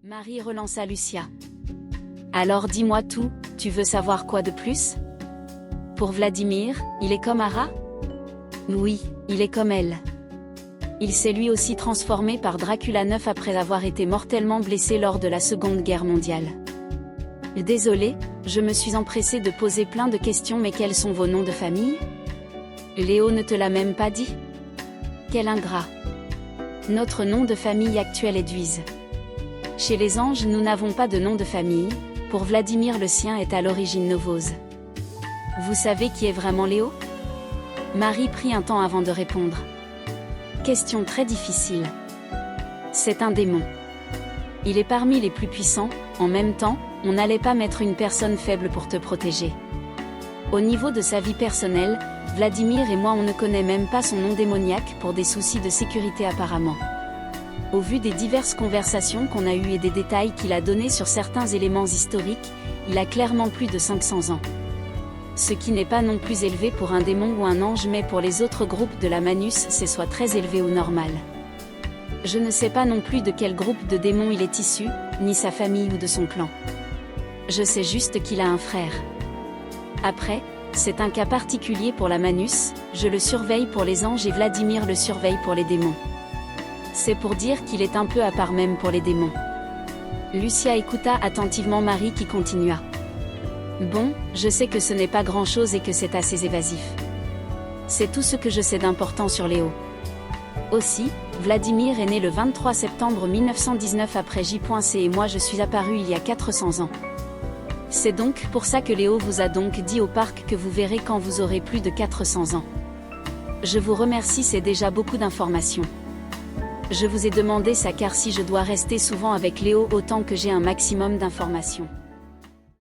Marie relança Lucia. Alors dis-moi tout, tu veux savoir quoi de plus? Pour Vladimir, il est comme Ara? Oui, il est comme elle. Il s'est lui aussi transformé par Dracula 9 après avoir été mortellement blessé lors de la Seconde Guerre mondiale. Désolé, je me suis empressée de poser plein de questions, mais quels sont vos noms de famille? Léo ne te l'a même pas dit? Quel ingrat. Notre nom de famille actuel est Duise. Chez les anges nous n'avons pas de nom de famille, pour Vladimir le sien est à l'origine Novose. Vous savez qui est vraiment Léo? Marie prit un temps avant de répondre. Question très difficile. C'est un démon. Il est parmi les plus puissants, en même temps, on n'allait pas mettre une personne faible pour te protéger. Au niveau de sa vie personnelle, Vladimir et moi on ne connaît même pas son nom démoniaque pour des soucis de sécurité apparemment. Au vu des diverses conversations qu'on a eues et des détails qu'il a donnés sur certains éléments historiques, il a clairement plus de 500 ans. Ce qui n'est pas non plus élevé pour un démon ou un ange, mais pour les autres groupes de la Manus c'est soit très élevé ou normal. Je ne sais pas non plus de quel groupe de démons il est issu, ni sa famille ou de son clan. Je sais juste qu'il a un frère. Après, c'est un cas particulier pour la Manus, je le surveille pour les anges et Vladimir le surveille pour les démons. C'est pour dire qu'il est un peu à part même pour les démons. Lucia écouta attentivement Marie qui continua. Bon, je sais que ce n'est pas grand-chose et que c'est assez évasif. C'est tout ce que je sais d'important sur Léo. Aussi, Vladimir est né le 23 septembre 1919 après J.C. et moi je suis apparu il y a 400 ans. C'est donc pour ça que Léo vous a donc dit au parc que vous verrez quand vous aurez plus de 400 ans. Je vous remercie, c'est déjà beaucoup d'informations. Je vous ai demandé ça car si je dois rester souvent avec Léo autant que j'ai un maximum d'informations.